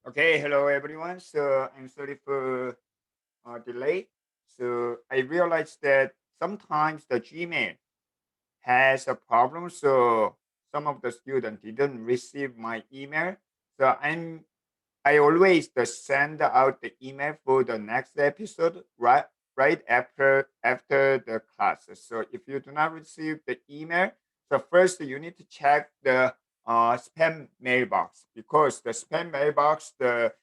Okay, hello everyone. So I'm sorry for delay. So I realized that sometimes the Gmail has a problem. So some of the students didn't receive my email. So I always send out the email for the next episode right after the class. So if you do not receive the email, so first you need to check the spam mailbox, because the spam mailbox, the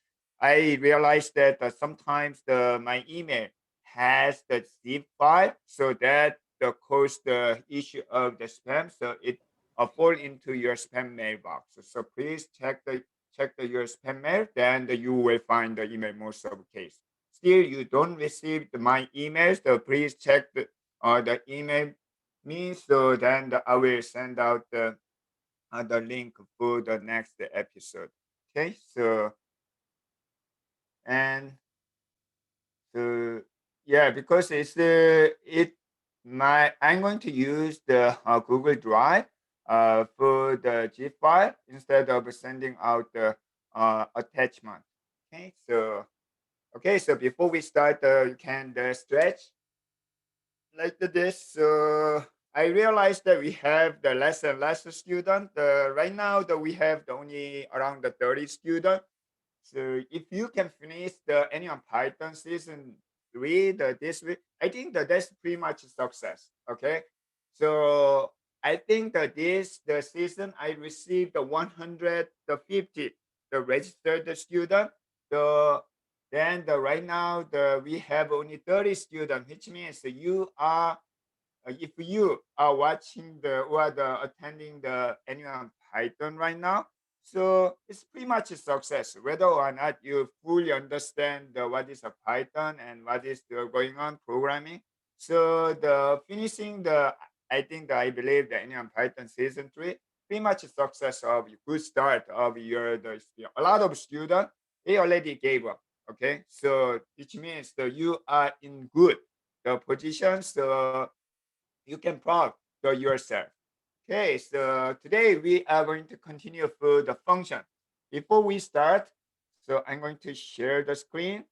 I realized that sometimes the my email has the zip file, so that the cause the issue of the spam, so it fall into your spam mailbox. So please check your spam mail, then you will find the email most of the case. Still, you don't receive my emails, so please check the email me, so then I will send out the link for the next episode. Okay, so and so yeah, because it's the it my I'm going to use the Google Drive for the zip file instead of sending out the attachment. Okay, so before we start, you can stretch like this. So I realized that we have the less and less student. Right now, that we have only around the 30 student. So if you can finish the annual Python season 3 this week, I think that that's pretty much a success. Okay, so I think that the season I received the 150 the registered student. The then right now we have only 30 students, which means that you are if you are watching the attending the annual Python right now, so it's pretty much a success. Whether or not you fully understand what is a Python and what is the going on programming. So the finishing I believe the annual Python season 3 pretty much a success of a good start of a lot of students they already gave up. Okay, so which means that you are in good the position. So you can prove to yourself. Okay, so today we are going to continue for the function. Before we start, so I'm going to share the screen.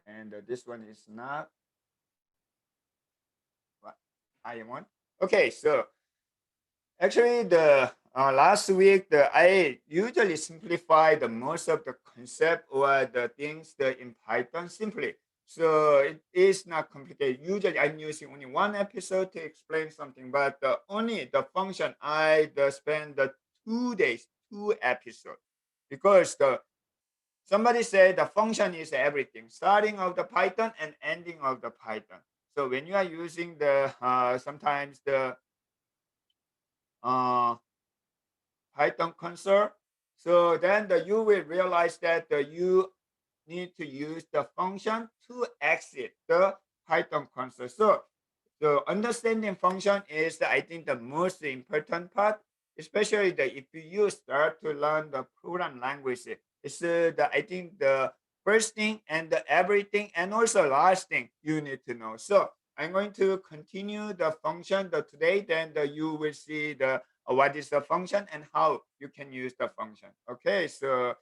And this one is not what I want. Okay, so actually the last week I usually simplify the most of the concept or the things in Python simply. So it is not complicated. Usually I'm using only one episode to explain something, but only the function I spend the 2 days, 2 episodes, because somebody said the function is everything, starting of the Python and ending of the Python. So when you are using the sometimes the uh, Python console, so then you will realize that you need to use the function to exit the Python console. So the understanding function is, I think, the most important part, especially if you start to learn the program language. It's I think the first thing and the everything and also last thing you need to know. So I'm going to continue the function today. Then you will see the what is the function and how you can use the function. Okay, so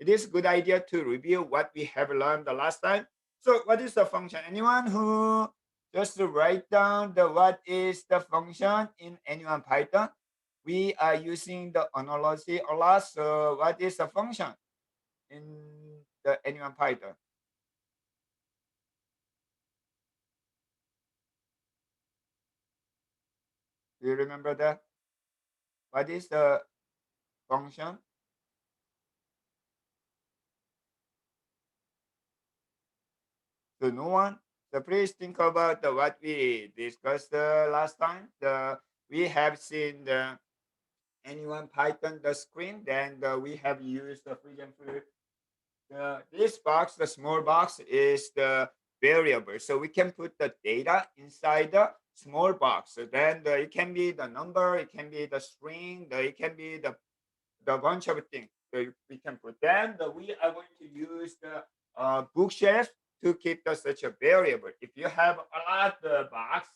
it is a good idea to review what we have learned the last time. So what is the function? Anyone who just to write down the what is the function in anyone Python? We are using the analogy a lot. So what is the function in the anyone Python? Do you remember that? What is the function? So no one. So please think about what we discussed last time. We have seen the anyone Python the screen. Then we have used for example this box, the small box is the variable. So we can put the data inside the small box. So then it can be the number, it can be the string, it can be the bunch of things that we can put. Then we are going to use the bookshelf to keep such a variable. If you have a lot of box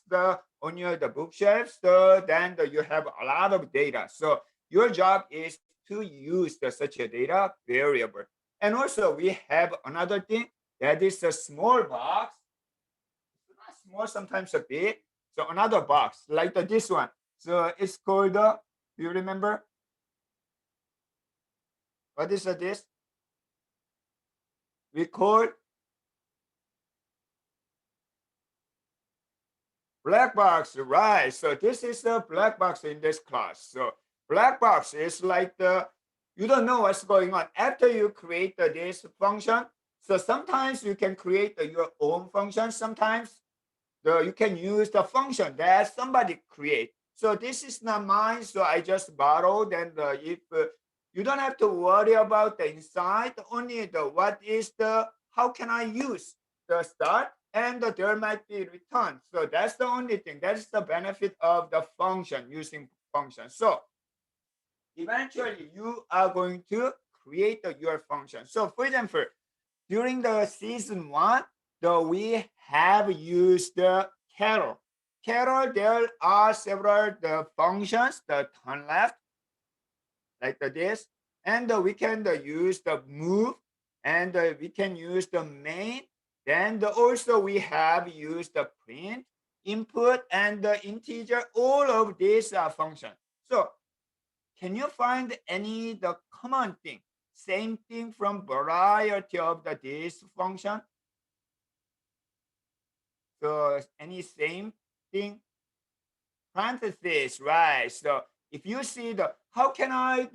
on the bookshelf, so then you have a lot of data. So your job is to use such a data variable. And also we have another thing that is a small box. It's not small, sometimes a big. So another box like this one. So it's called, do you remember? What is this? We call black box, right? So this is the black box in this class. So black box is like you don't know what's going on after you create this function. So sometimes you can create your own function. Sometimes you can use the function that somebody create. So this is not mine. So I just borrowed. And if you don't have to worry about the inside, only what is how can I use the start, and there might be return. So that's the only thing. That's the benefit of the function, using function. So eventually you are going to create your function. So for example, during the season 1, we have used the Carol. Carol, there are several functions, the turn left, like this, and we can use the move, and we can use the main. Then also we have used the print, input, and the integer. All of these are functions. So can you find any common thing? Same thing from variety of this function. So any same thing? Parentheses, right? So if you see how can I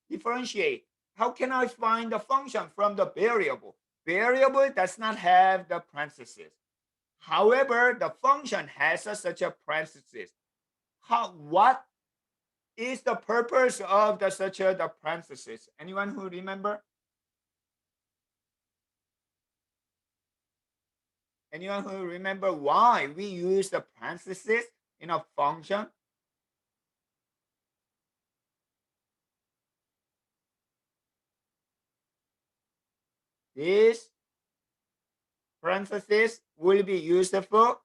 differentiate? How can I find the function from the variable? Variable does not have the parentheses. However, the function has such a parentheses. What is the purpose of such the parentheses? Anyone who remember? Anyone who remember why we use the parentheses in a function? This parentheses will be used for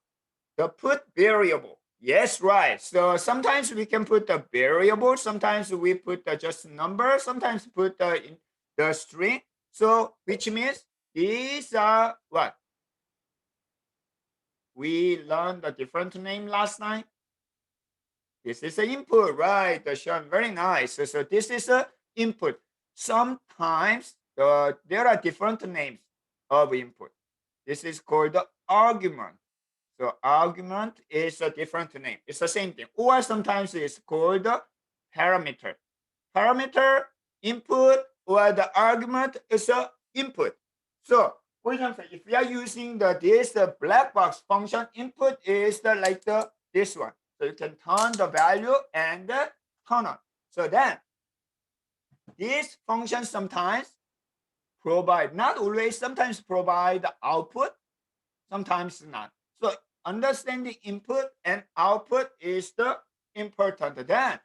the put variable. Yes, right. So sometimes we can put the variable. Sometimes we put just number. Sometimes put the string. So which means these are what? We learned a different name last night. This is an input, right? Sean, very nice. So this is an input. Sometimes there are different names of input. This is called the argument. So argument is a different name. It's the same thing. Or sometimes it's called the parameter. Parameter, input, or the argument is a input. So for example, if we are using this black box function, input is this one. So you can turn the value and turn on. So then this function sometimes provide, not always, sometimes provide the output, sometimes not. So understanding input and output is the important. Then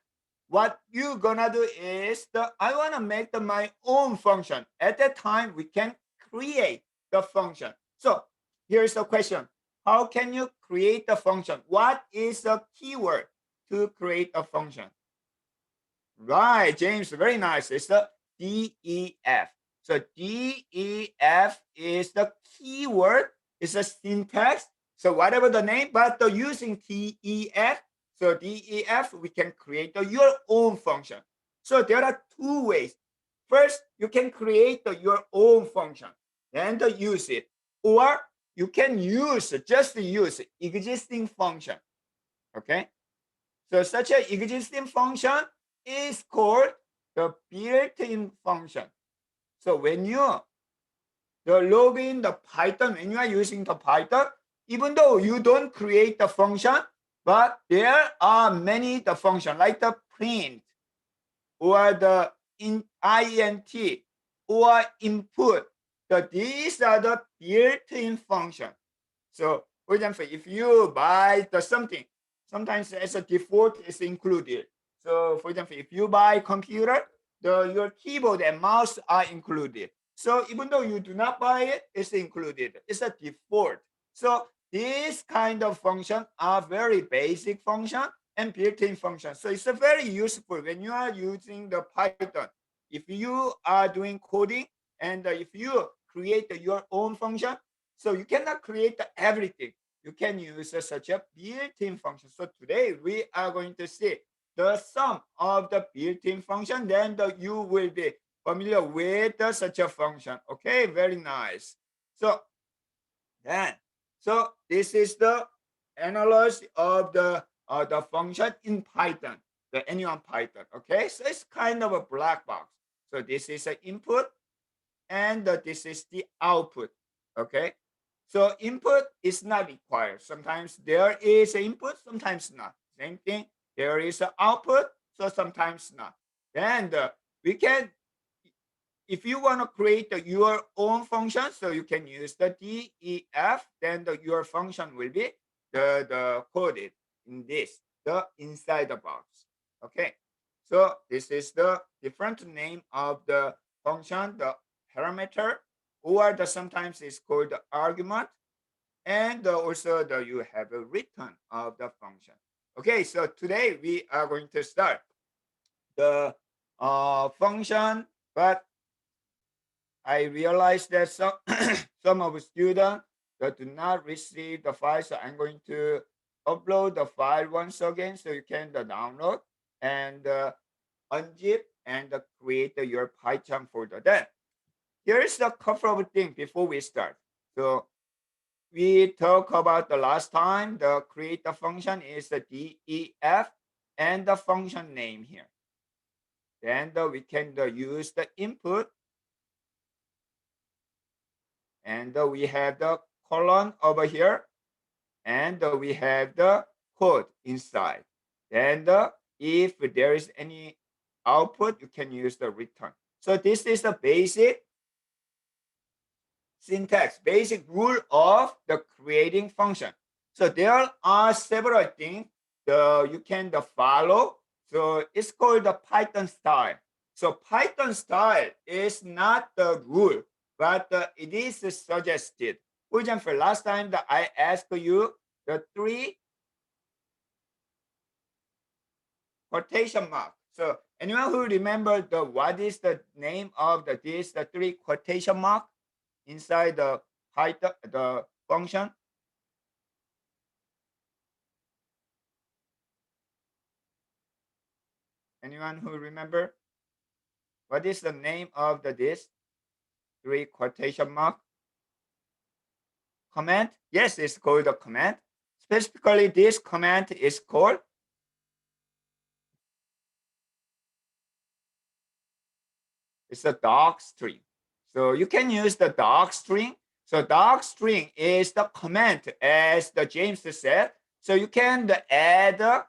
what you gonna do is I wanna make my own function. At that time, we can create the function. So here's the question. How can you create a function? What is the keyword to create a function? Right, James, very nice. It's the DEF. So DEF is the keyword. It's a syntax. So whatever the name, but using DEF, so DEF, we can create your own function. So there are two ways. First, you can create your own function and use it. Or you can just use existing function. Okay? So such an existing function is called the built-in function. So when you log in the Python, when you are using the Python, even though you don't create the function, but there are many the function like the print or the int or input. So these are the built-in function. So for example, if you buy something, sometimes as a default is included. So for example, if you buy computer, your keyboard and mouse are included. So even though you do not buy it, it's included. It's a default. So these kind of function are very basic function, and built-in function. So it's a very useful when you are using the Python. If you are doing coding and if you create your own function, so you cannot create everything. You can use such a built-in function. So today we are going to see the sum of the built-in function. Then you will be familiar with such a function. Okay, very nice. So then, so this is the analysis of the function in Python, the anyone Python. Okay, so it's kind of a black box. So this is an input, and this is the output. Okay, so input is not required. Sometimes there is an input, sometimes not. Same thing. There is an output, so sometimes not. Then we can, if you want to create your own function, so you can use the def, then your function will be the coded in this, the inside the box. Okay, so this is the different name of the function, the parameter, or the sometimes it's called the argument, and also you have a return of the function. Okay, so today we are going to start the function, but I realized that some some of the students that do not receive the file, so I'm going to upload the file once again so you can download and unzip and create your Python folder. Then here is the couple of things before we start. So we talked about the last time, the create the function is the def and the function name here. Then we can use the input, and we have the colon over here, and we have the code inside. And if there is any output, you can use the return. So this is the basic syntax, basic rule of the creating function. So there are several things you can follow. So it's called the Python style. So Python style is not the rule, but it is suggested. For example, last time that I asked you the 3 quotation mark. So anyone who remember what is the name of the 3 quotation mark inside the Python, the function? Anyone who remember? What is the name of this 3 quotation mark? Command? Yes, it's called a command. Specifically, this command is called, it's a doc string. So you can use the doc string. So doc string is the command, as the James said. So you can add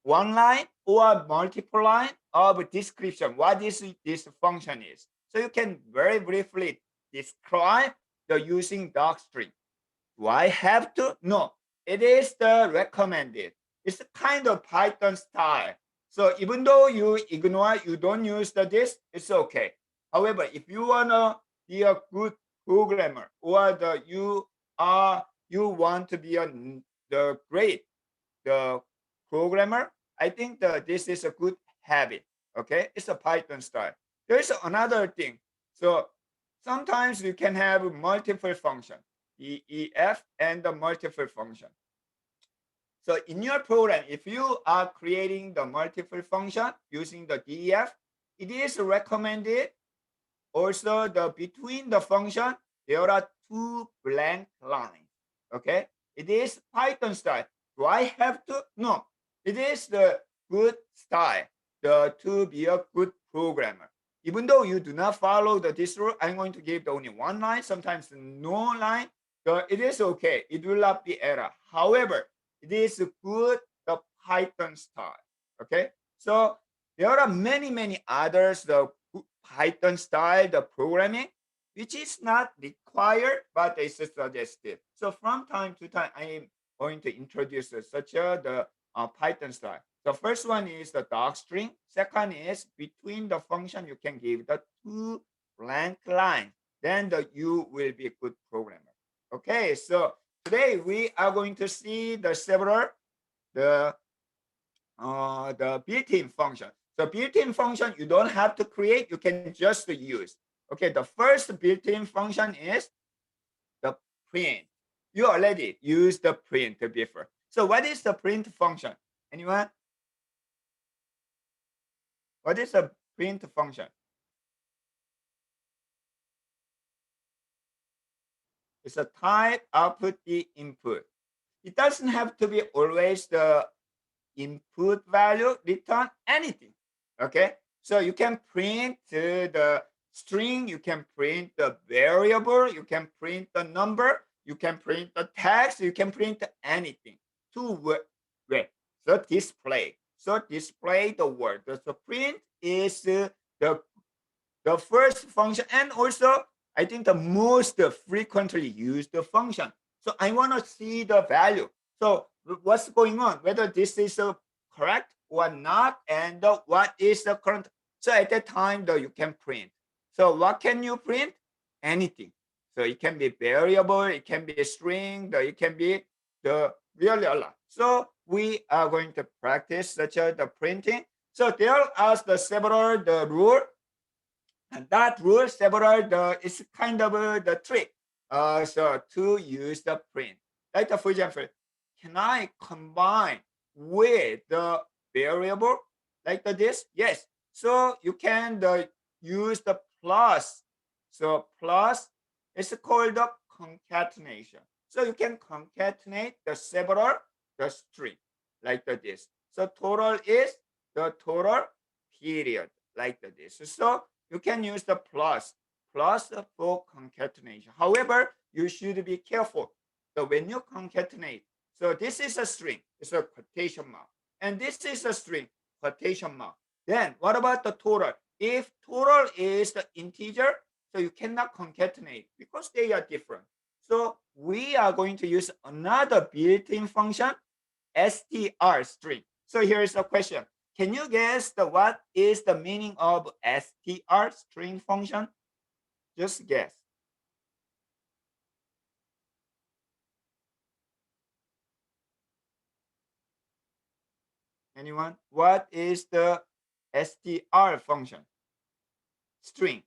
one line or multiple line of description what this function is. So you can very briefly describe the using doc string. Do I have to? No, it is the recommended. It's a kind of Python style. So even though you ignore, you don't use this, it's okay. However, if you wanna be a good programmer, or you want to be the great the programmer, I think that this is a good habit. Okay, it's a Python style. There's another thing. So sometimes you can have multiple function, EEF and the multiple function. So in your program, if you are creating the multiple function using the DEF, it is recommended also the between the function, there are 2 blank lines. Okay, it is Python style. Do I have to? No, it is the good style to be a good programmer. Even though you do not follow this rule, I'm going to give only 1 line, sometimes no line. So it is okay. It will not be error. However, it is good the Python style. Okay, so there are many others the Python style the programming, which is not required but is suggested. So from time to time, I am going to introduce such the Python style. The first one is the doc string. Second is between the function you can give the 2 blank lines. Then you will be a good programmer. Okay, so today we are going to see the several the the built-in function. So built-in function, you don't have to create, you can just use. Okay, the first built-in function is the print. You already used the print before. So what is the print function? Anyone? What is a print function? It's a type output the input. It doesn't have to be always the input value, return anything. Okay, so you can print the string, you can print the variable, you can print the number, you can print the text, you can print anything to wait. So display. So display the word. So print is the the first function, and also I think the most frequently used function. So I want to see the value. So what's going on, whether this is correct or not, and what is the current. So at that time, though, you can print. So what can you print? Anything. So it can be variable, it can be a string, it can be the really a lot. So we are going to practice such a the printing. So there are the several the rule, and that rule several is kind of the trick. So to use the print, like for example, can I combine with the variable like this? Yes. So you can use the plus. So plus is called the concatenation. So you can concatenate the several the string like this. So total is the total period like this. So you can use the plus for concatenation. However, you should be careful. So when you concatenate, so this is a string, it's a quotation mark, and this is a string, quotation mark. Then what about the total? If total is the integer, so you cannot concatenate because they are different. So we are going to use another built-in function, str string. So here is a question. Can you guess what is the meaning of str string function? Just guess. Anyone? What is the str function? String.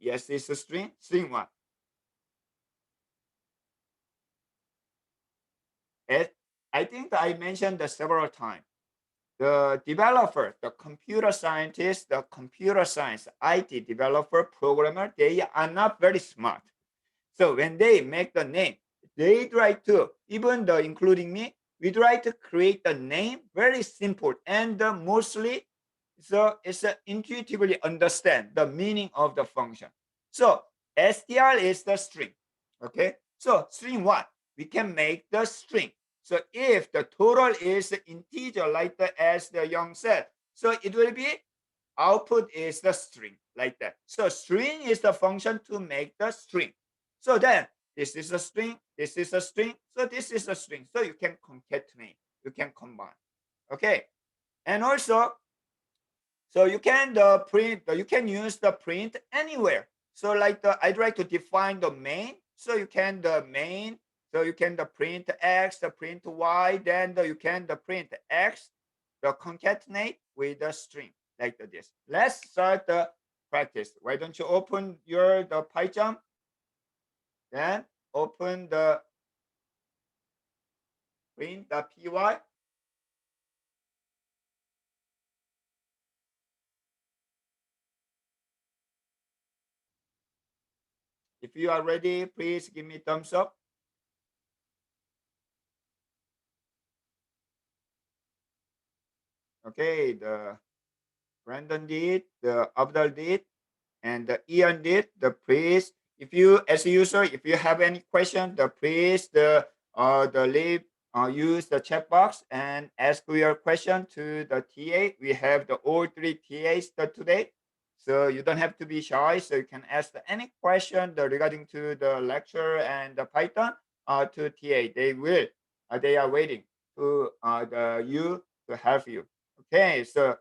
Yes, it's a string. String what? I think I mentioned several times. The developer, the computer scientist, the computer science IT developer, programmer, they are not very smart. So when they make the name, they try to, even though including me, we try to create the name very simple and mostly so it's intuitively understand the meaning of the function. So str is the string. Okay. So string what? We can make the string. So if the total is the integer, like as the Young said, so it will be output is the string like that. So string is the function to make the string. So then this is a string, this is a string, so this is a string. So you can concatenate, you can combine. Okay. And also, so you can print, you can use the print anywhere. So like I try to define the main. So you can the main. So you can the print X, the print Y, then you can the print X, the concatenate with the string like this. Let's start the practice. Why don't you open your the Python? Then open the print.py. If you are ready, please give me thumbs up. Okay, the Brandon did, the Abdul did, and the Ian did. The please, if you as a user, if you have any question, the please the leave use the chat box and ask your question to the TA. We have the all three TAs today, so you don't have to be shy. So you can ask any question regarding to the lecture and the Python to TA. They will. They are waiting to you to help you. Okay, so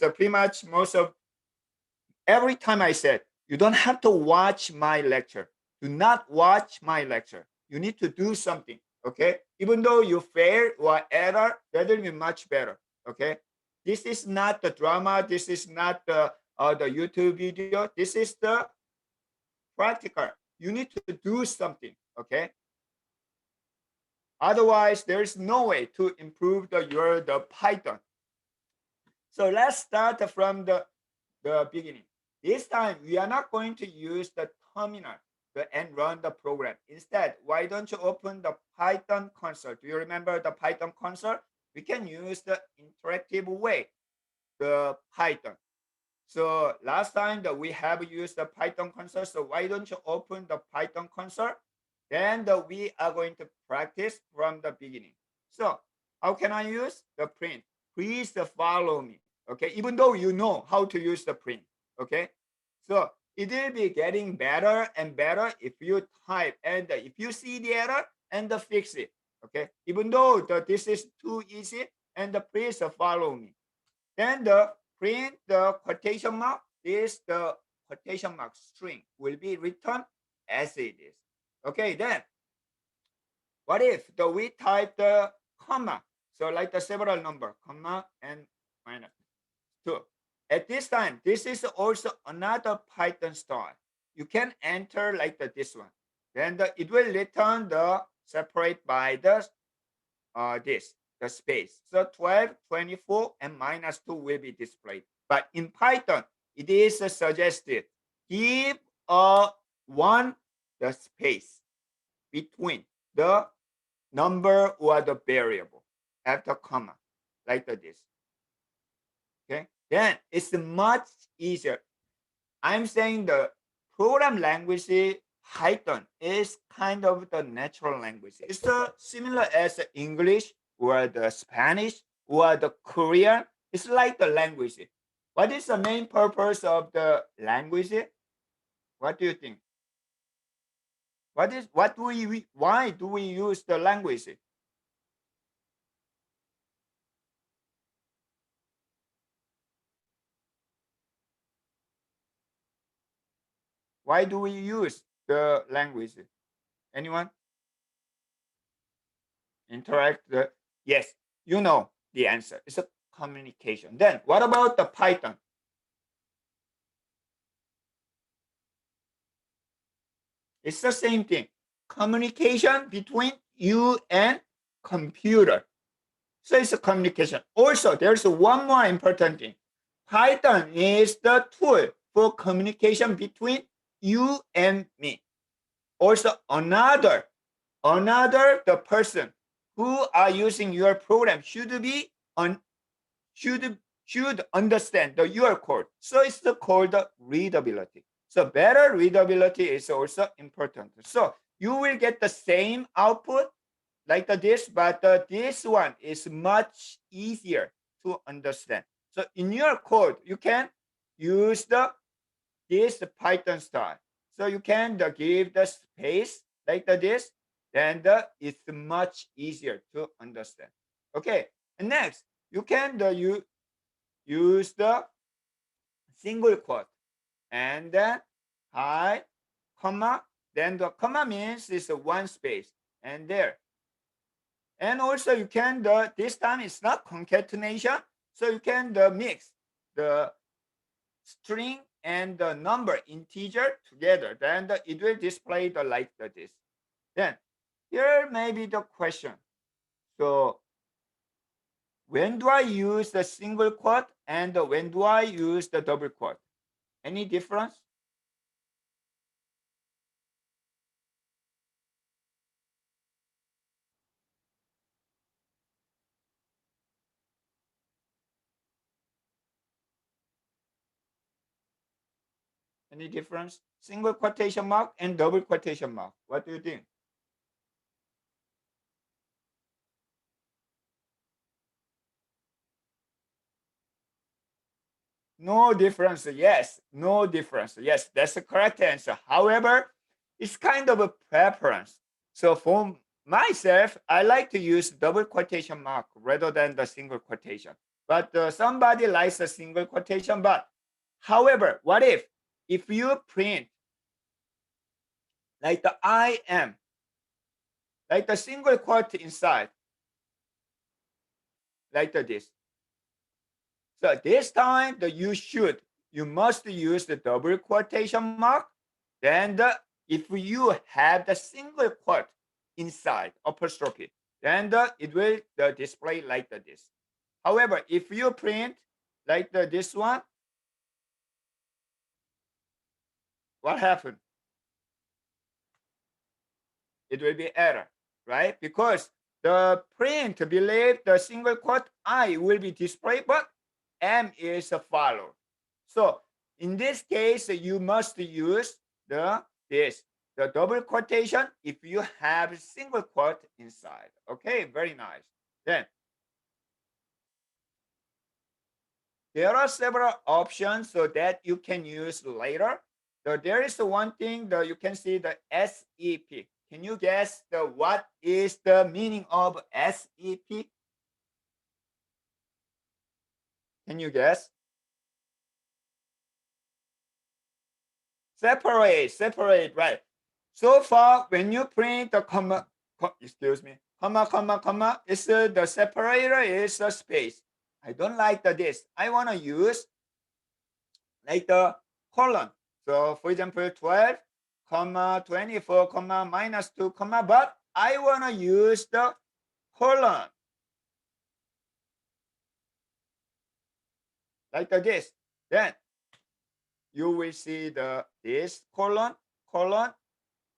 pretty much most of every time I said, you don't have to watch my lecture. Do not watch my lecture. You need to do something. Okay, even though you fail or error, that will be much better. Okay, this is not the drama. This is not the YouTube video. This is the practical. You need to do something. Okay, otherwise there is no way to improve the Python. So let's start from the beginning. This time we are not going to use the terminal and run the program. Instead, why don't you open the Python console? Do you remember the Python console? We can use the interactive way, the Python. So last time that we have used the Python console, so why don't you open the Python console? Then we are going to practice from the beginning. So how can I use the print? Please follow me. Okay, even though you know how to use the print. Okay, so it will be getting better and better if you type and if you see the error and fix it. Okay, even though this is too easy, and please follow me. Then the print the quotation mark. This the quotation mark string will be written as it is. Okay, then what if we type the comma? So like the several number, comma and minus 2. At this time, this is also another Python style. You can enter like this one. Then it will return the separate by the the space. So 12, 24, and minus 2 will be displayed. But in Python, it is suggested give a 1 the space between the number or the variable after comma, like this. Okay, then it's much easier. I'm saying the program language Python is kind of the natural language. It's similar as English or the Spanish or the Korean. It's like the language. What is the main purpose of the language? What do you think? Why do we use the language? Why do we use the language? Anyone? Interact. Yes, you know the answer. It's a communication. Then what about the Python? It's the same thing. Communication between you and computer. So it's a communication. Also, there's one more important thing. Python is the tool for communication between you and me. Also, another the person who are using your program should be on should understand your code. So it's called readability. So better readability is also important. So you will get the same output like this, but this one is much easier to understand. So in your code, you can use this Python style. So you can give the space like this, then it's much easier to understand. Okay, and next you can use the single quote and then hi, comma, then the comma means it's one space and there. And also you can this time it's not concatenation, so you can mix the string and the number integer together. Then it will display the like this. Then here may be the question. So when do I use the single quote and when do I use the double quote? Any difference? Any difference? Single quotation mark and double quotation mark. What do you think? No difference. Yes, no difference. Yes, that's the correct answer. However, it's kind of a preference. So for myself, I like to use double quotation mark rather than the single quotation. But somebody likes a single quotation. But however, what if you print like the I am, like the single quote inside, like this. So this time you must use the double quotation mark. Then if you have the single quote inside apostrophe, then it will display like this. However, if you print like this one, what happened? It will be error, right? Because the print believe the single quote I will be displayed, but M is a follow. So in this case, you must use the double quotation if you have single quote inside. Okay, very nice. Then there are several options so that you can use later. So there is one thing that you can see the SEP. Can you guess what is the meaning of SEP? Can you guess? Separate, right? So far, when you print the comma, excuse me, comma, it's the separator is a space. I don't like this. I want to use like the colon. So for example, 12, comma, 24, comma, minus 2, comma, but I want to use the colon like this. Then you will see this colon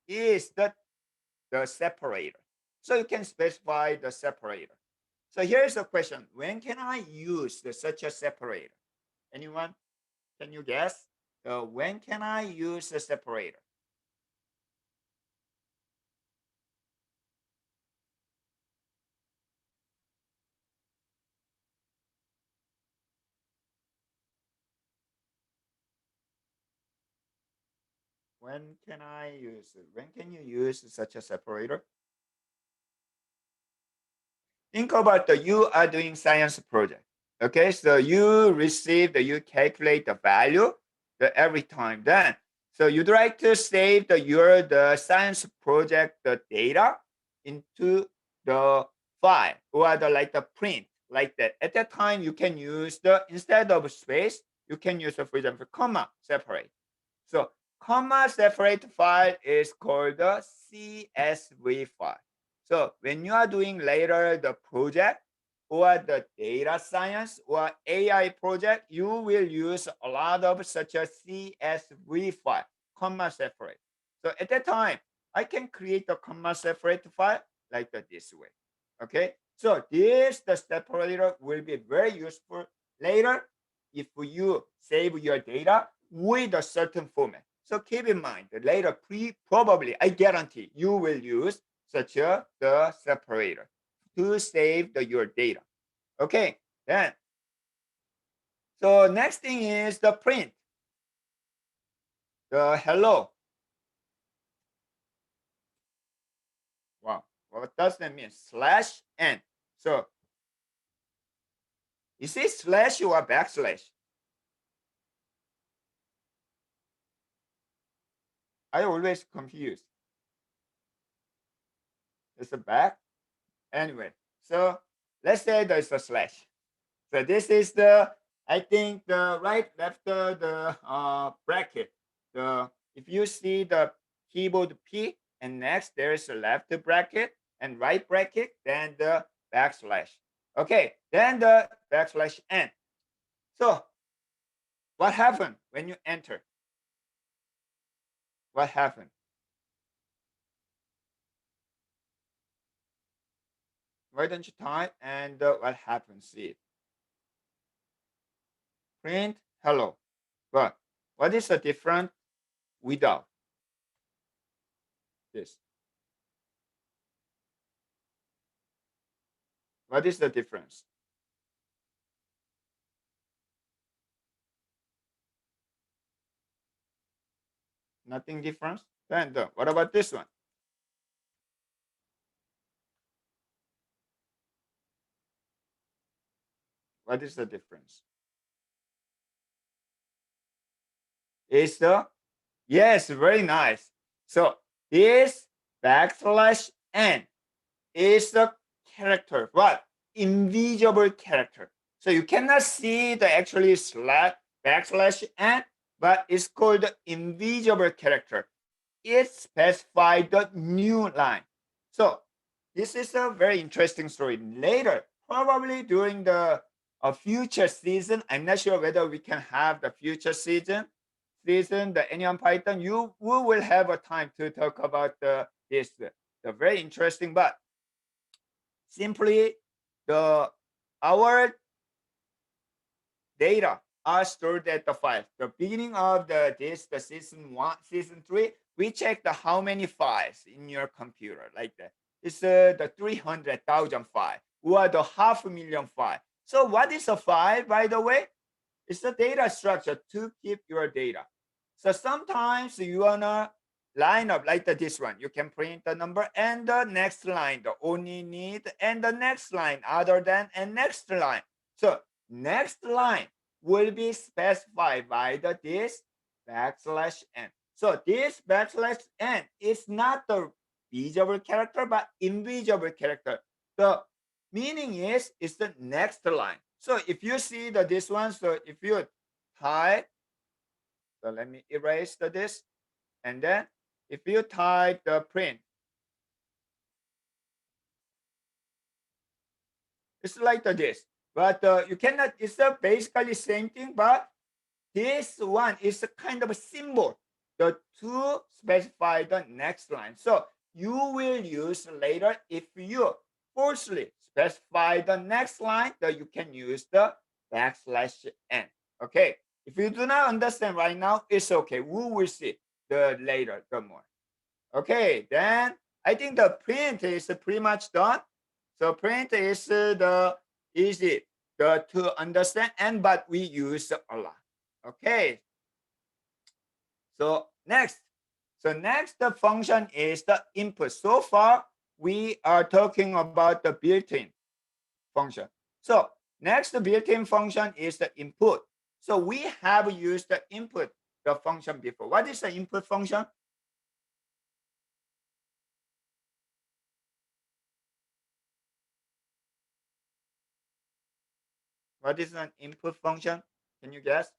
is the separator. So you can specify the separator. So here's the question. When can I use such a separator? Anyone? Can you guess? When can I use the separator? When can I use it? When can you use such a separator? Think about you are doing science project. Okay, so you calculate the value every time. Then, so you'd like to save the science project the data into the file or the print like that. At that time, you can use instead of space, you can use for example comma separate. So comma separate file is called the CSV file. So when you are doing later the project or the data science or AI project, you will use a lot of such a CSV file, comma separate. So at that time, I can create a comma separate file like this way. Okay. So the separator will be very useful later if you save your data with a certain format. So keep in mind that later, probably, I guarantee you will use such the separator to save your data. Okay, then. So next thing is the print, the hello. Wow, what does that mean? Slash n. So is it slash or backslash? I always confused. It's a back. Anyway, so let's say there's a slash. So this is I think the right after the bracket. If you see the keyboard P and next there's a left bracket and right bracket, then the backslash. Okay, then the backslash n. So what happened when you enter? What happened? Why don't you type and what happens? See it. Print hello. But what is the difference without this? What is the difference? Nothing different. Then what about this one? What is the difference? Is yes, very nice. So this backslash n is a character, what? Invisible character. So you cannot see the actually slash backslash n, but it's called the invisible character. It specifies the new line. So this is a very interesting story. Later, probably during the future season, I'm not sure whether we can have the future season, the Anyone Python. We will have a time to talk about this. The very interesting, but simply the our data are stored at the file. The beginning of the season 1, season 3, we check the how many files in your computer like that. It's the 300,000 file or the 500,000 file. So what is a file, by the way? It's the data structure to keep your data. So sometimes you wanna line up like this one. You can print the number and the next line, the only need, and the next line other than and next line. So next line will be specified by this backslash n. So this backslash n is not the visible character, but invisible character. The meaning is it's the next line. So if you see this one, so if you type, so let me erase this, and then if you type the print, it's like this. But you cannot, it's basically same thing, but this one is a kind of a symbol to specify the next line. So you will use later if you falsely specify the next line, that you can use the backslash n. Okay. If you do not understand right now, it's okay. We will see the later, the more. Okay. Then I think the print is pretty much done. So print is the easy to understand, and but we use a lot. Okay. So next the function is the input. So far we are talking about the built-in function. So next the built-in function is the input. So we have used the input the function before. What is the input function? What is an input function? Can you guess?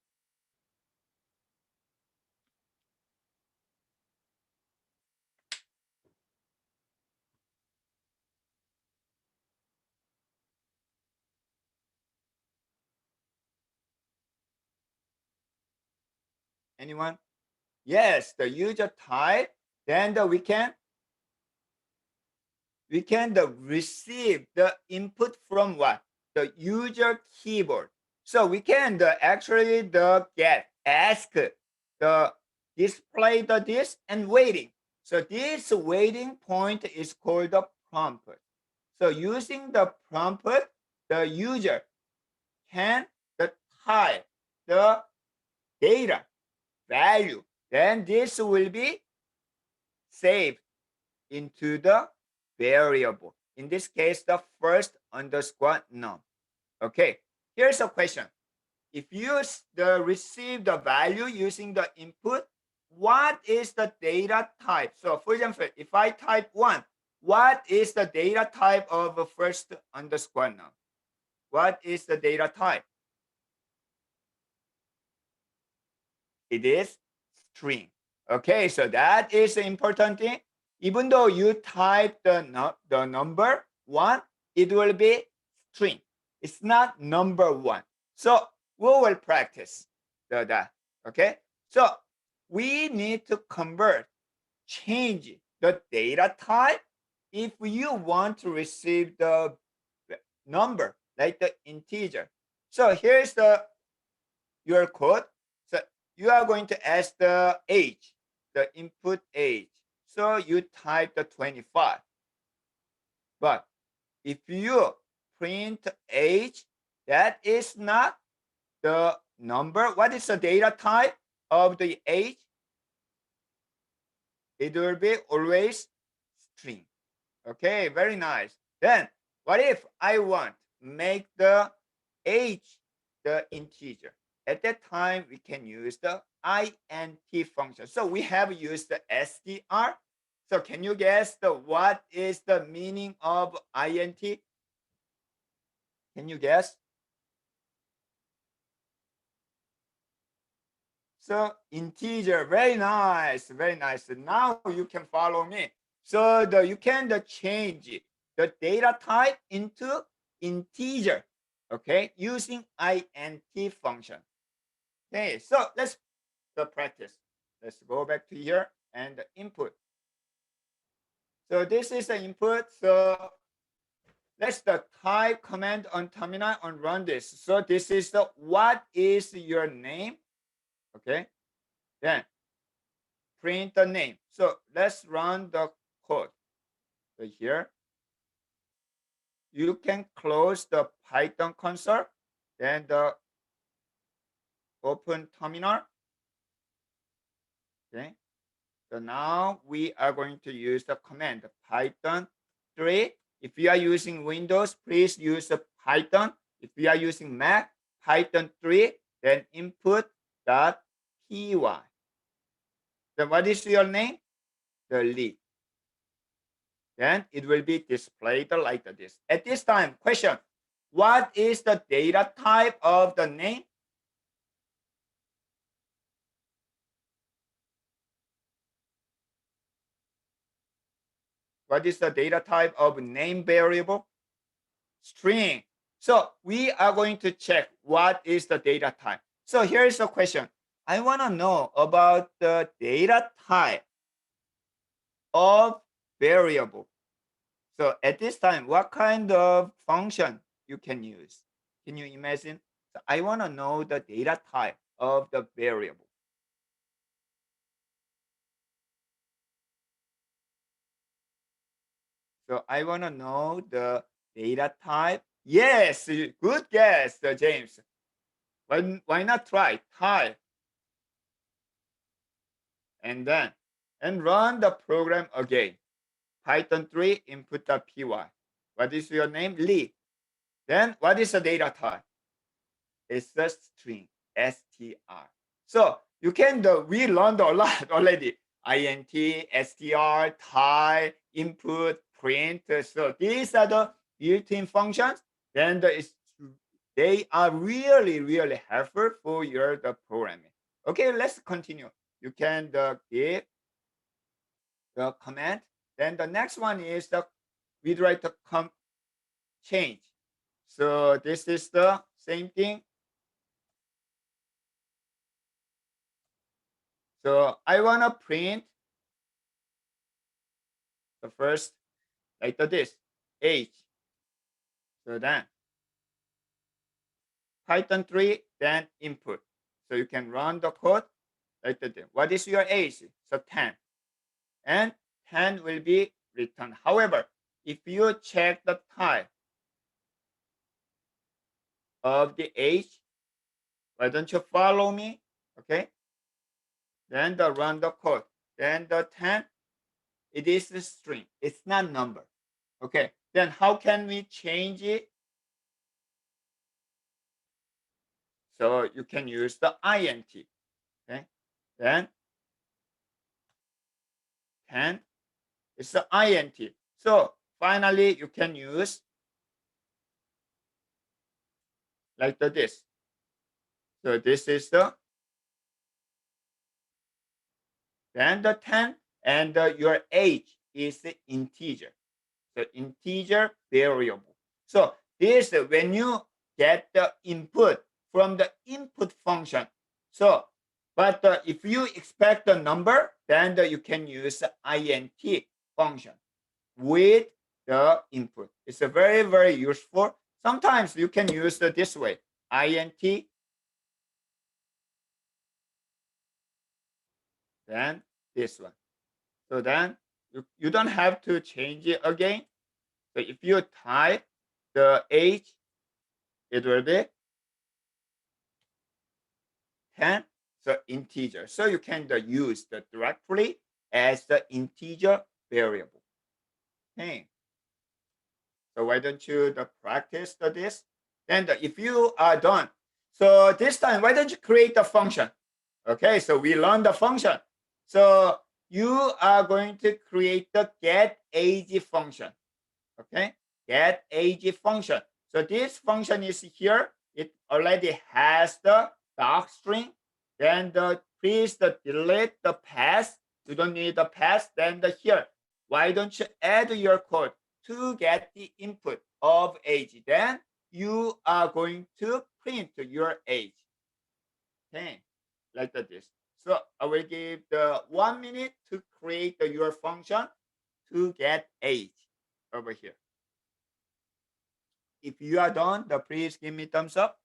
Anyone? Yes, the user type. Then we can receive the input from what? The user keyboard. So we can actually get ask the display this and waiting. So this waiting point is called the prompt. So using the prompt, the user can type the data value. Then this will be saved into the variable. In this case, the first underscore num. Okay, here's a question. If you receive the value using the input, what is the data type? So for example, if I type 1, what is the data type of the first underscore num? What is the data type? It is string. Okay, so that is the important thing. Even though you type the number 1, it will be string. It's not number 1. So we will practice that. Okay, so we need to change the data type if you want to receive the number, like the integer. So here's your code. So you are going to ask the age, the input age. So you type the 25. But if you print age, that is not the number. What is the data type of the age? It will be always string. Okay, very nice. Then what if I want make the age the integer? At that time, we can use the int function. So we have used the str So can you guess what is the meaning of int? Can you guess? So integer, very nice, very nice. Now you can follow me. So you can change the data type into integer, okay, using int function. Okay, so let's practice. Let's go back to here and the input. So this is the input. So let's type command on terminal and run this. So this is the what is your name? Okay, then print the name. So let's run the code. So here you can close the Python console, then the open terminal. Okay. So now we are going to use the command Python 3. If you are using Windows, please use the Python. If you are using Mac, Python 3, then input.py. Then what is your name? The lead. Then it will be displayed like this. At this time, question, what is the data type of the name? What is the data type of name variable? String. So we are going to check what is the data type. So here is the question. I want to know about the data type of variable. So at this time, what kind of function you can use? Can you imagine? So I want to know the data type of the variable. So I want to know the data type. Yes, good guess, James. Why not try type and then and run the program again. Python 3 input.py. What is your name? Lee. Then what is the data type? It's the string str. So you can we learned a lot already. int, str, type, input, print. So these are the built-in functions. Then they are really, really helpful for your programming. Okay, let's continue. You can give the command. Then the next one is the read write the change. So this is the same thing. So I want to print the first like this age. So then Python 3, then input. So you can run the code like this. What is your age? So 10. And 10 will be returned. However, if you check the type of the age, why don't you follow me? Okay. Then run the code. Then the 10, it is a string. It's not number. Okay. Then how can we change it? So you can use the int. Okay. Then 10 is the int. So finally, you can use like this. So this is then the 10 and your age is the integer. So integer variable. So this when you get the input from the input function. So, but if you expect the number, then you can use the int function with the input. It's a very, very useful. Sometimes you can use it this way, int, then this one. So then you don't have to change it again. So if you type the age, it will be 10, so integer. So you can use the directly as the integer variable. Okay. So why don't you practice this? Then if you are done, so this time, why don't you create a function? Okay, so we learned the function. So you are going to create the get age function. Okay, get age function. So this function is here. It already has the doc string. Then please delete the pass. You don't need the pass. Then here, why don't you add your code to get the input of age? Then you are going to print your age. Okay, like this. So I will give the 1 minute to create your function to get age over here. If you are done, please give me thumbs up.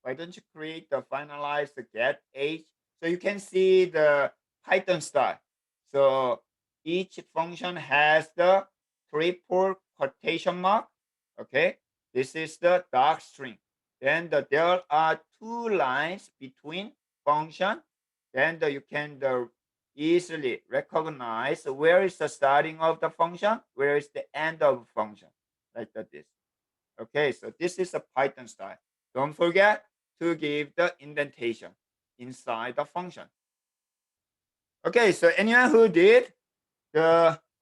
Why don't you create the finalize the get age? So you can see the Python style. So each function has the triple quotation mark. Okay, this is the doc string. Then there are 2 lines between function. Then you can easily recognize where is the starting of the function, where is the end of function, like this. Okay, so this is a Python style. Don't forget to give the indentation inside the function. Okay, so anyone who did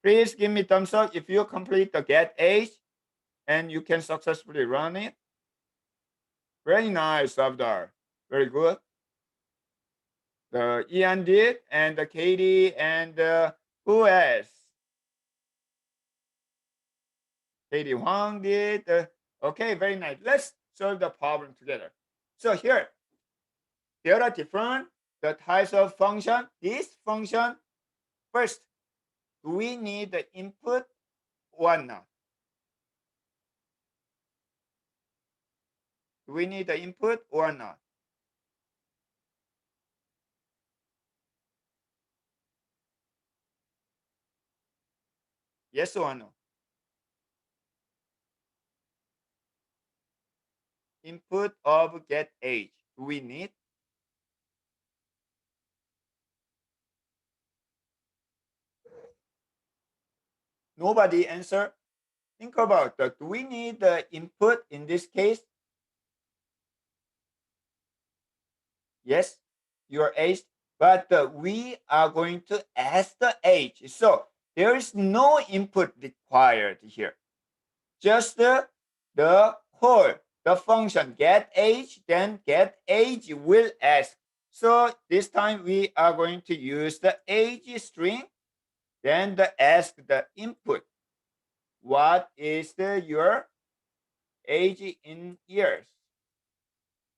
please give me thumbs up if you complete the get age and you can successfully run it. Very nice, Savdar. Very good. The Ian did, and the Katie, and who else? Katie Huang did. Okay, very nice. Let's solve the problem together. So here, there are different the types of function. This function, first, do we need the input or not? Do we need the input or not? Yes or no? Input of get age. Do we need? Nobody answer. Think about that. Do we need the input in this case? Yes, your age. But we are going to ask the age. So there is no input required here. Just the call, the function get age, then get age will ask. So this time we are going to use the age string, then ask the input. What is your age in years?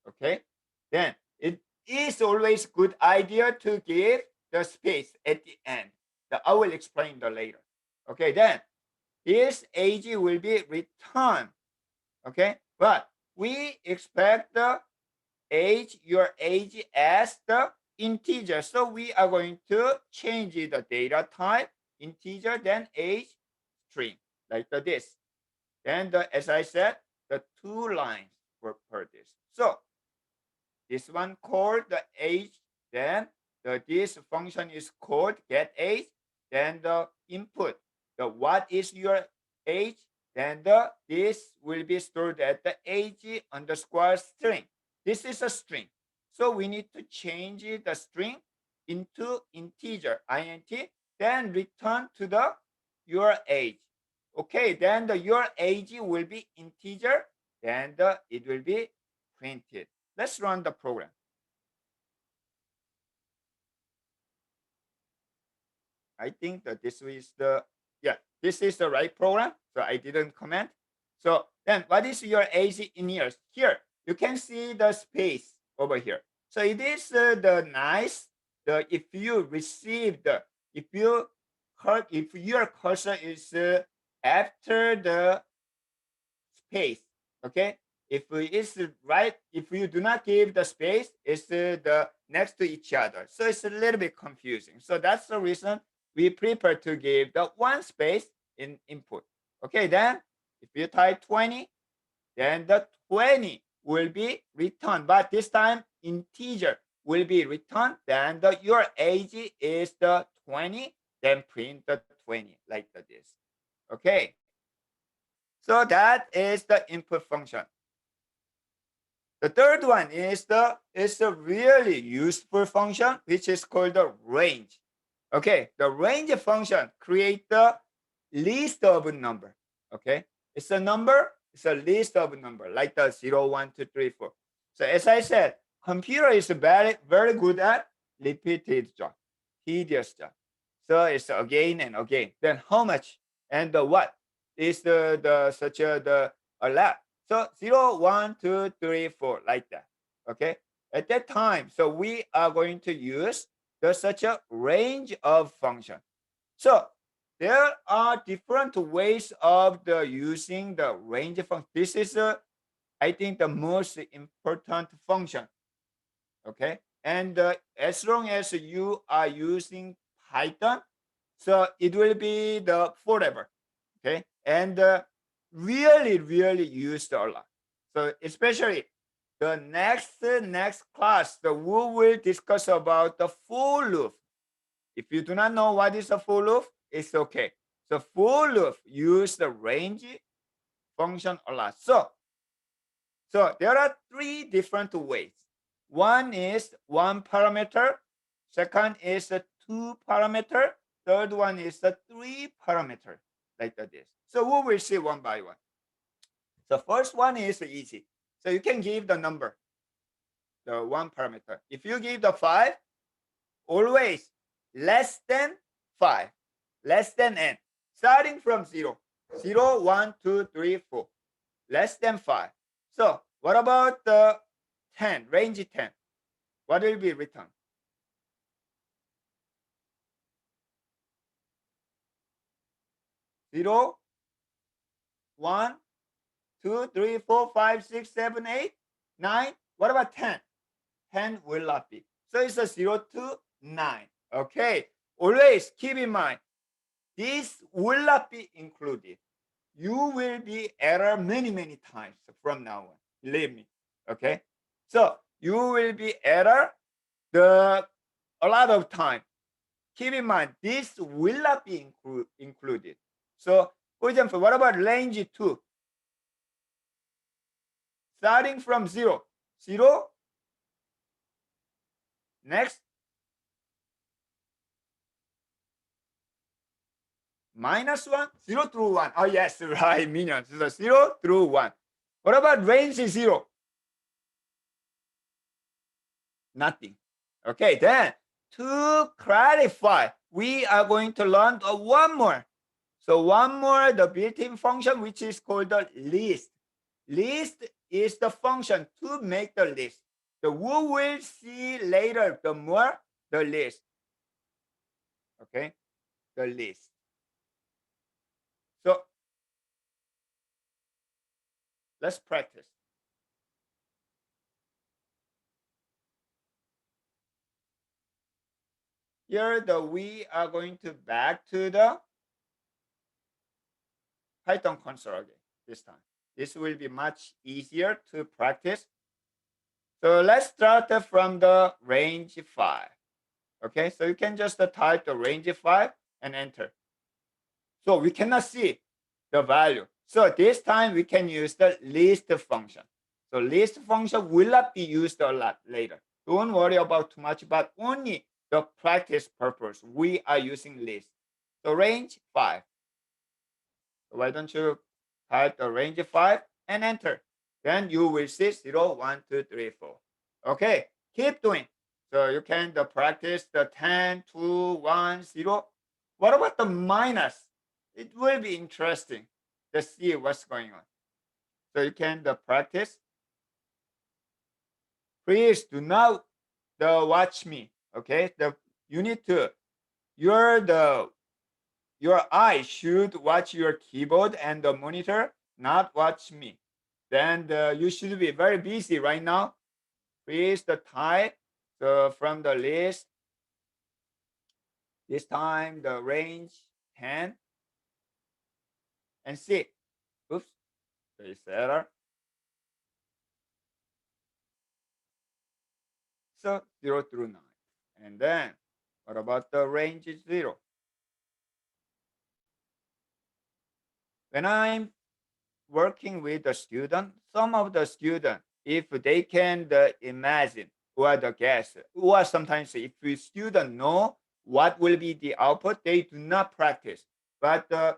Okay, then it is always good idea to give the space at the end. I will explain that later. Okay, then this age will be returned. Okay, but we expect the age, your age as the integer. So we are going to change the data type, integer, then age string, like this. Then as I said, the 2 lines for per this. So this one called the age, then this function is called get age, then the input, the what is your age, then this will be stored at the age underscore string. This is a string. So we need to change the string into integer, int, then return to your age. Okay, then your age will be integer, then it will be printed. Let's run the program. I think that this is this is the right program. So I didn't comment. So then what is your age in years? Here, you can see the space over here. So it is the nice, if you receive if your cursor is after the space, okay, if it's right, if you do not give the space, it's the next to each other. So it's a little bit confusing. So that's the reason we prefer to give the one space in input. Okay, then if you type 20, then the 20 will be returned, but this time integer will be returned. Then your age is the 20, then print the 20 like this. Okay, so that is the input function. The third one is a really useful function, which is called the range. Okay, the range function create the list of number. Okay, it's a number, it's a list of number like the 0, 1, 2, 3, 4. So as I said, computer is very good at repeated job, tedious job. So it's again and again. Then how much and the what is the such a lot. So 0, 1, 2, 3, 4 like that. Okay. At that time, so we are going to use such a range of function. So there are different ways of using the range function. This is I think the most important function. Okay, and as long as you are using Python, so it will be the forever. Okay, and really used a lot. So especially the next class, we will discuss about the for loop. If you do not know what is a for loop, it's okay. So for loop use the range function a lot. So there are three different ways. One is one parameter. Second is a two parameter. Third one is a three parameter, like this. So we will see one by one. The first one is easy. So you can give the number, the one parameter. If you give the 5, always less than 5, less than n, starting from 0, 0, 1, 2, 3, 4, less than 5. So what about the 10, range 10? What will be written? 0, 1, 2, 3, 4, 5, 6, 7, 8, 9. What about 10? 10 will not be. So it's a 0 to 9. Okay. Always keep in mind, this will not be included. You will be error many times from now on. Believe me. Okay. So you will be error a lot of time. Keep in mind, this will not be included. So, for example, what about range 2? Starting from 0, 0, next, minus 1, 0 through 1. Oh, yes, right, minions. So 0 through 1. What about range 0? Nothing. Okay, then to clarify, we are going to learn one more. So one more, the built-in function, which is called the list. List is the function to make the list. So we will see later the more the list. Okay, the list. So let's practice. Here we are going to back to the Python console again this time. This will be much easier to practice. So let's start from the range 5. Okay, so you can just type the range 5 and enter. So we cannot see the value. So this time we can use the list function. So list function will not be used a lot later. Don't worry about too much, but only the practice purpose, we are using list. So range 5. So why don't you type the range 5 and enter. Then you will see 0, 1, 2, 3, 4. Okay, keep doing. So you can practice the 10, 2, 1, 0. What about the minus? It will be interesting to see what's going on. So you can practice. Please do not watch me. Okay, you need to your eye should watch your keyboard and the monitor, not watch me. then you should be very busy right now. Please the type from the list. This time the range 10 and see. Oops, there is error. So 0 through 9. And then what about the range 0? When I'm working with a student, some of the students, if they can imagine or the guess, or sometimes if the student know what will be the output, they do not practice. But the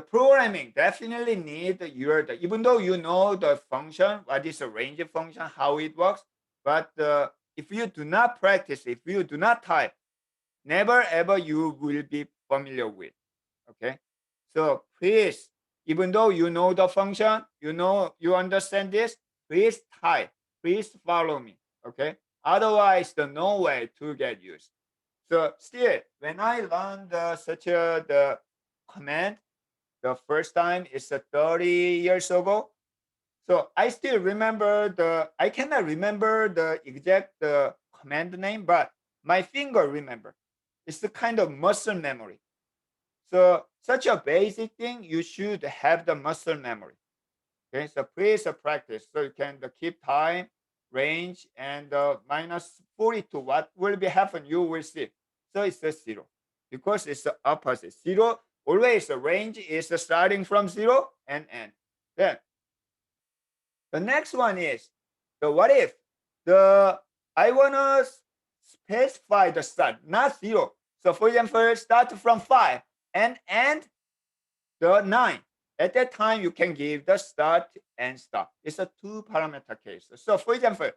programming definitely need even though you know the function, what is a range function, how it works, but if you do not practice, if you do not type, never ever you will be familiar with. Okay, so please, even though you know the function, you understand this, please type, please follow me. Okay, otherwise there's no way to get used. So still, when I learned such the command the first time is 30 years ago. So I still remember I cannot remember the exact command name, but my finger remember. It's the kind of muscle memory. So such a basic thing, you should have the muscle memory. Okay, so please practice. So you can keep time, range, and minus 42. What will be happen? You will see. So it's a 0 because it's the opposite. 0 always the range is starting from 0 and end. Then the next one is the what if the I wanna specify the start, not 0. So for example, start from 5 and end the 9. At that time, you can give the start and stop. It's a 2-parameter case. So for example,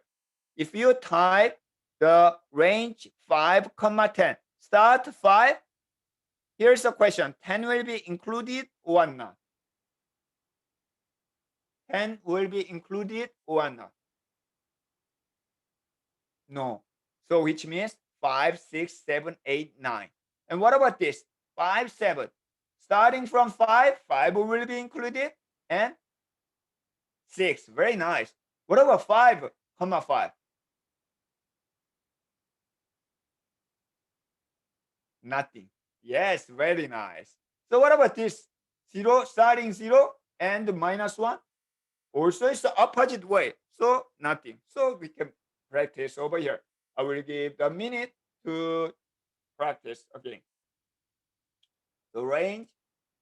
if you type the range 5, 10, start 5, here's the question, 10 will be included or not? 10 will be included or not? No. So which means 5, 6, 7, 8, 9. And what about this? 5, 7. Starting from 5, 5 will be included, and 6. Very nice. What about 5, 5? Nothing. Yes, very nice. So what about this? 0, starting 0 and minus 1? Also, it's the opposite way. So nothing. So we can practice over here. I will give a minute to practice again. The range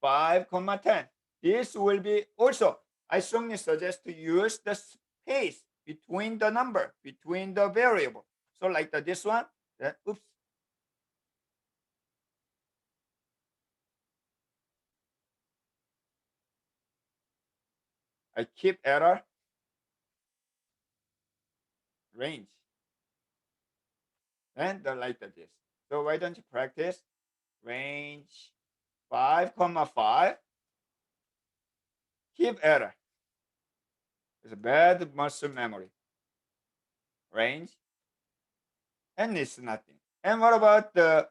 5, 10. This will be also, I strongly suggest to use the space between the number, between the variable. So like this one, then, oops. I keep error, range, and like this. So why don't you practice range 5, 5, keep error. It's a bad muscle memory. Range, and it's nothing. And what about the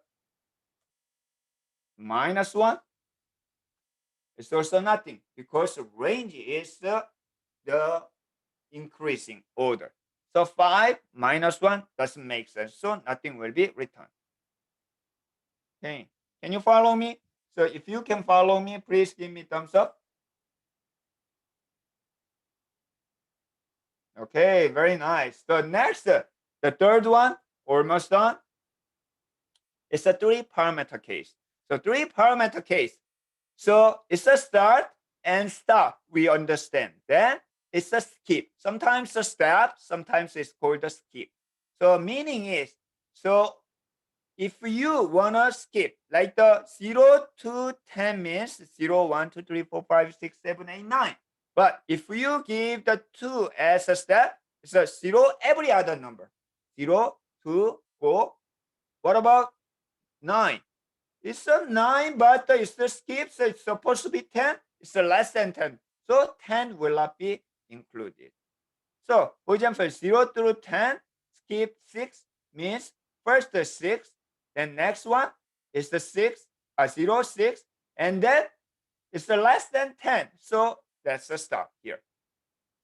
minus 1? It's also nothing because range is the increasing order. So 5 minus 1 doesn't make sense. So nothing will be returned. Okay. Can you follow me? So if you can follow me, please give me thumbs up. Okay, very nice. So next, the third one, almost done. It's a 3-parameter case. So 3-parameter case. So it's a start and stop. We understand. Then it's a skip. Sometimes a step, sometimes it's called a skip. So meaning is, so if you wanna skip, like the 0 to 10 means 0, 1, 2, 3, 4, 5, 6, 7, 8, 9. But if you give the 2 as a step, it's a 0 every other number. 0, 2, 4. What about 9? It's a 9, but it's the skip, so it's supposed to be 10. It's less than 10. So 10 will not be included. So, for example, 0 through 10, skip 6 means first the 6, then next one is the 6, 0, 6, and then it's the less than 10. So That's the stop here.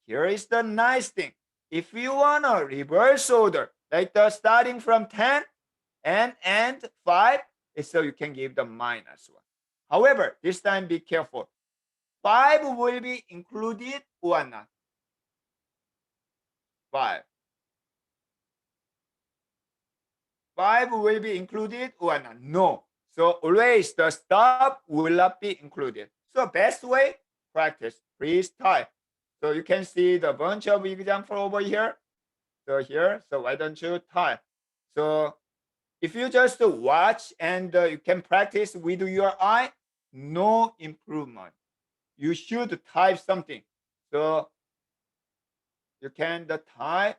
Here is the nice thing. If you want a reverse order, like the starting from 10 and end 5, so you can give the minus 1. However, this time be careful. 5 will be included or not? 5. 5 will be included or not? No. So always the stop will not be included. So best way, practice. Please type. So you can see the bunch of example over here. So here, so why don't you type? So if you just watch and you can practice with your eye, no improvement. You should type something. So you can type.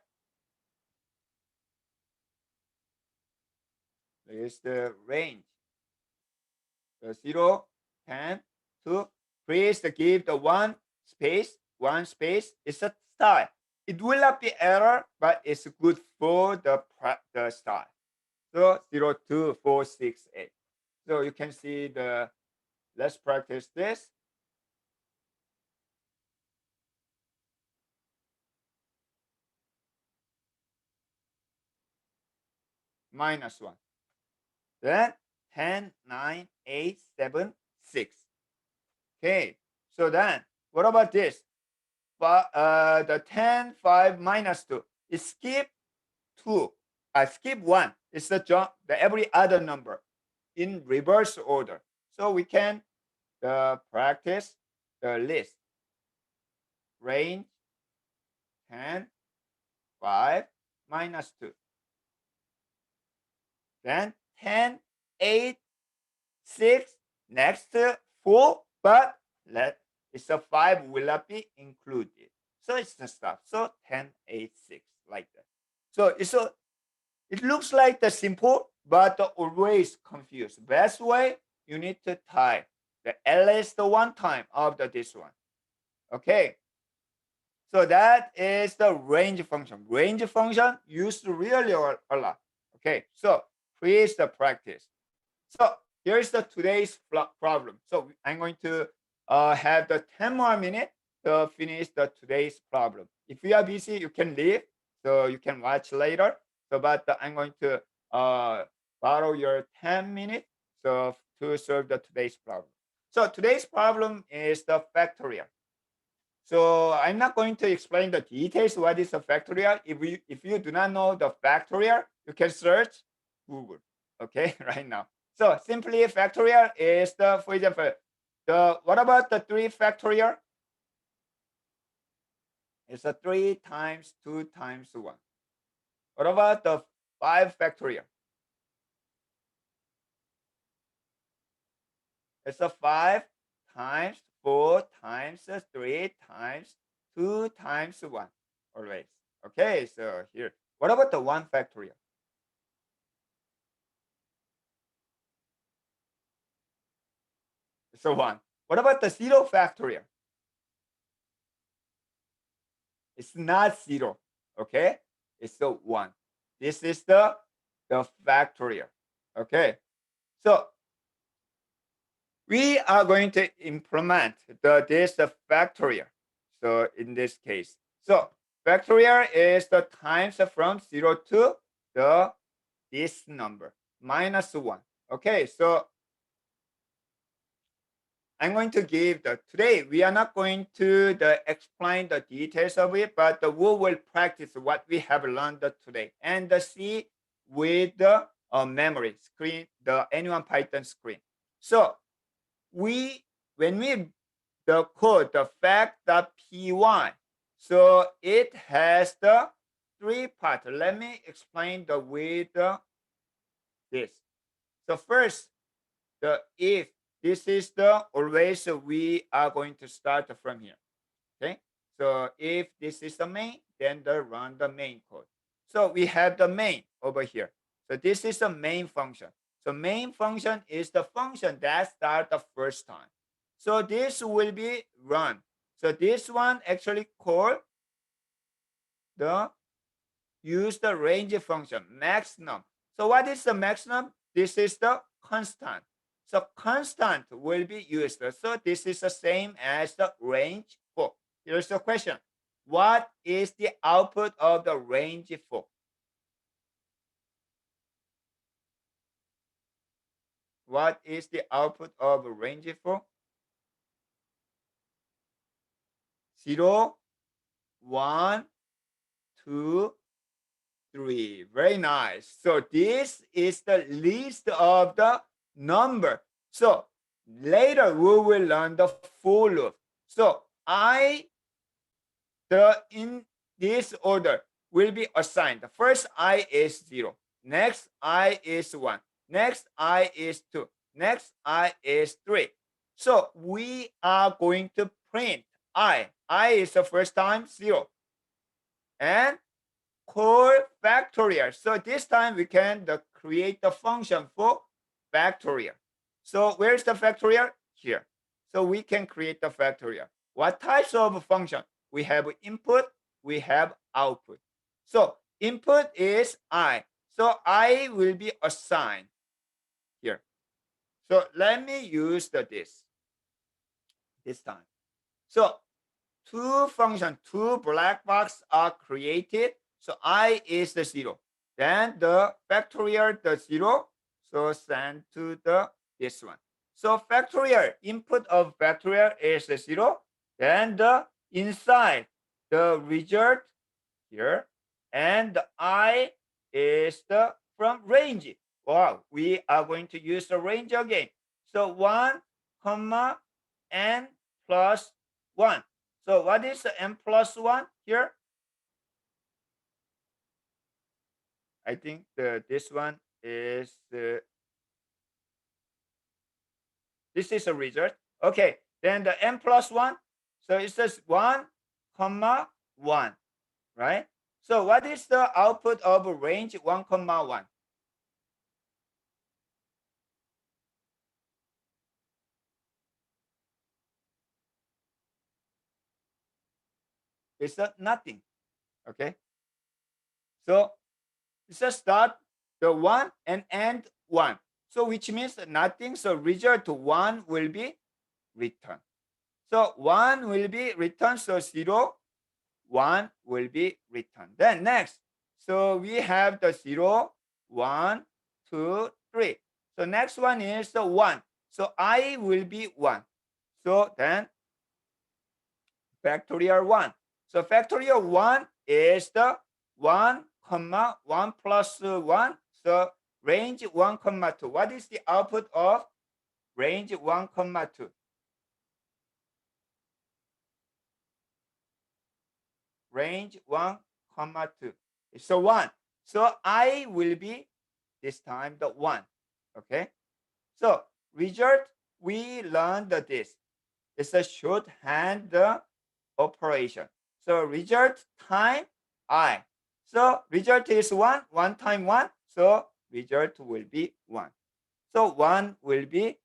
Is the range. The 0, 10, 2. Please give the one space. It's a style. It will not be error, but it's good for the style. So 0, 2, 4, 6, 8. So you can see the, let's practice this. Minus 1. Then 10, 9, 8, 7, 6. Okay. So then, what about this? The 10, 5, minus 2. It skip 2. I skip 1. It's the every other number in reverse order. So we can practice the list. Range 10, 5, minus 2. Then 10, 8, 6, next 4, but it's a 5 will not be included. So it's the stuff. So 10, 8, 6, like that. So it looks like the simple, but always confused. Best way, you need to type at least one time of this one. Okay. So that is the range function. Range function used really a lot. Okay. So please practice. So here's today's problem. So I'm going to have the 10 more minutes to finish today's problem. If you are busy, you can leave, so you can watch later. So, but I'm going to borrow your 10 minutes so to solve today's problem. So today's problem is the factorial. So I'm not going to explain the details what is a factorial. If you do not know the factorial, you can search Google. Okay, right now. So simply factorial is for example, what about the 3 factorial? It's a 3 times 2 times 1. What about the 5 factorial? It's a 5 times 4 times 3 times 2 times 1. Always. Okay, so here. What about the 1 factorial? It's a 1. What about the 0 factorial? It's not 0. Okay, it's a 1. This is the factorial. Okay, so we are going to implement this factorial. So in this case, so factorial is the times from 0 to this number minus 1. Okay, so I'm going to give today we are not going to explain the details of it, but we will practice what we have learned today and see with the memory screen, the Anyone Python screen. So when we the code, the fact.py, so it has the 3 parts. Let me explain with this. So first, the if. This is always we are going to start from here. Okay. So if this is the main, then run the main code. So we have the main over here. So this is the main function. So main function is the function that starts the first time. So this will be run. So this one actually called use the range function maximum. So what is the maximum? This is the constant. So constant will be used. So this is the same as the range 4. Here's the question. What is the output of the range 4? What is the output of range 4? 0, 1, 2, 3. Very nice. So this is the list of the number. So later we will learn the for loop. So in this order will be assigned. The first I is 0. Next I is 1. Next I is 2. Next I is 3. So we are going to print I. I is the first time 0. And call factorial. So this time we can create the function for factorial. So where's the factorial? Here. So we can create the factorial. What types of function? We have input, we have output. So input is I. So I will be assigned here. So let me use this time. So two functions, two black box are created. So I is the 0. Then the factorial, the 0. So send to this one. So factorial, input of factorial is the 0. Then the inside, the result here. And the I is the from range. Wow, we are going to use the range again. So 1, comma, n plus 1. So what is the n plus 1 here? I think this one is this is a result. Okay, then the n plus 1. So it says 1, comma 1, right? So what is the output of range 1, comma 1? It's nothing. Okay. So it's a start the 1 and end 1. So which means nothing. So result 1 will be returned. So 1 will be returned. So 0, 1 will be returned. Then next. So we have the 0, 1, 2, 3. So next one is the 1. So I will be 1. So then factorial 1. So factorial 1 is the 1, comma 1 plus 1. So range 1, comma 2. What is the output of range 1, comma 2? Range 1, comma 2. So 1. So I will be this time the 1. Okay. So result, we learned this. It's a shorthand operation. So result time I. So result is 1, 1 times 1. So result will be 1. So 1 will be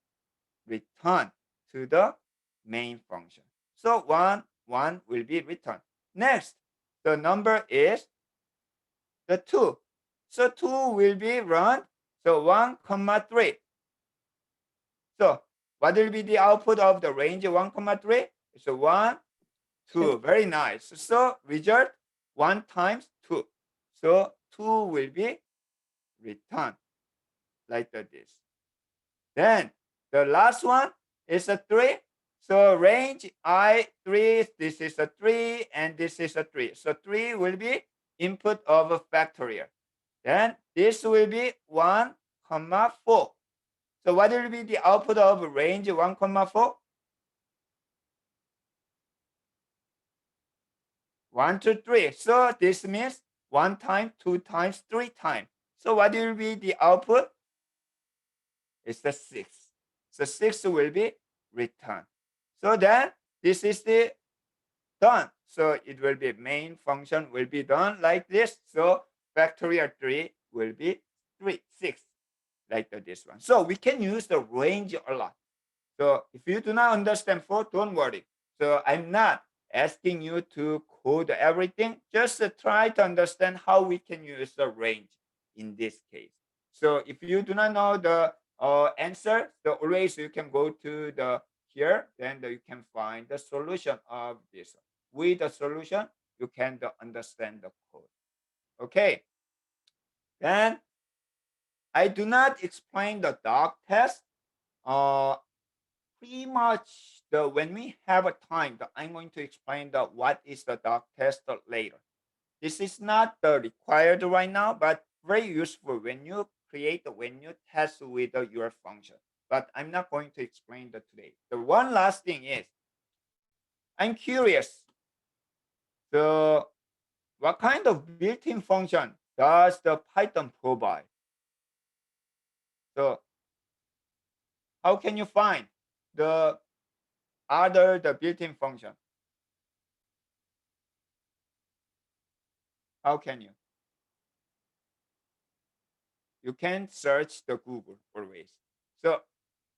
returned to the main function. So 1, 1 will be returned. Next, the number is the 2. So 2 will be run. So 1, comma 3. So what will be the output of the range 1, comma 3? So 1, 2. Very nice. So result 1 times 2. So 2 will be returned like this. Then the last one is a 3. So range I 3, this is a 3, and this is a 3. So 3 will be input of a factorial. Then this will be 1, comma 4. So what will be the output of range 1, comma 4? 1 to 3. So this means 1 time, 2 times, 3 times. So what will be the output? It's the 6. So 6 will be returned. So then this is the done. So it will be main function will be done like this. So factorial 3 will be 6 like this one. So we can use the range a lot. So if you do not understand 4, don't worry. So I'm not asking you to code everything. Just try to understand how we can use the range in this case. So if you do not know the answer, so always you can go to the here, then you can find the solution of this. With the solution, you can understand the code. Okay, then I do not explain the dog test. Uh, Pretty much the when we have a time, I'm going to explain the what is the dog test later. This is not required right now, but very useful when you when you test with your function. But I'm not going to explain that today. The one last thing is, I'm curious. So what kind of built-in function does the Python provide? So how can you find the the built-in function? How can you? You can search the Google always. So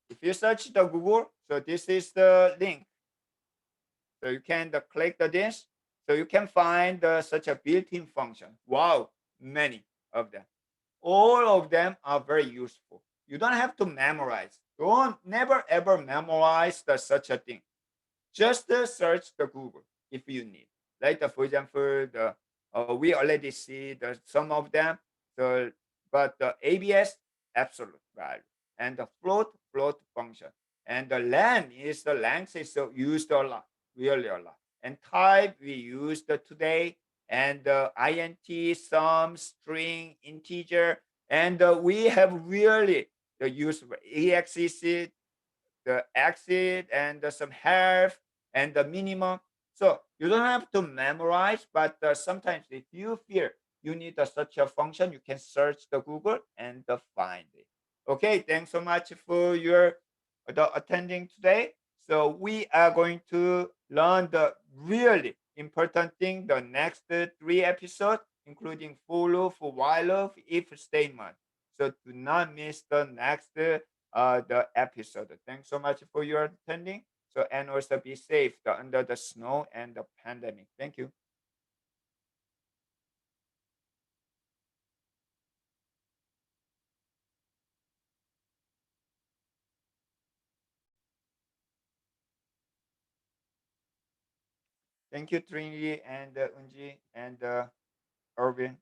if you search the Google, so this is the link. So you can click the this. So you can find such a built-in function. Wow, many of them. All of them are very useful. You don't have to memorize. Don't never ever memorize such a thing. Just search the Google if you need. Like for example, we already see some of them. So, but the ABS absolute value and the float function and the len is the length is used a lot, really a lot. And type we used today and int, sum, string, integer, and we have really the use of exec, the exit and some half and the minimum. So you don't have to memorize, but sometimes if you fear you need such a function, you can search the Google and find it. Okay, thanks so much for your attending today. So we are going to learn the really important thing the next three episodes, including for loop, for while loop, if statement. So do not miss the next the episode. Thanks so much for your attending. So and also be safe under the snow and the pandemic. Thank you. Thank you, Trinity and Unji and Irvin.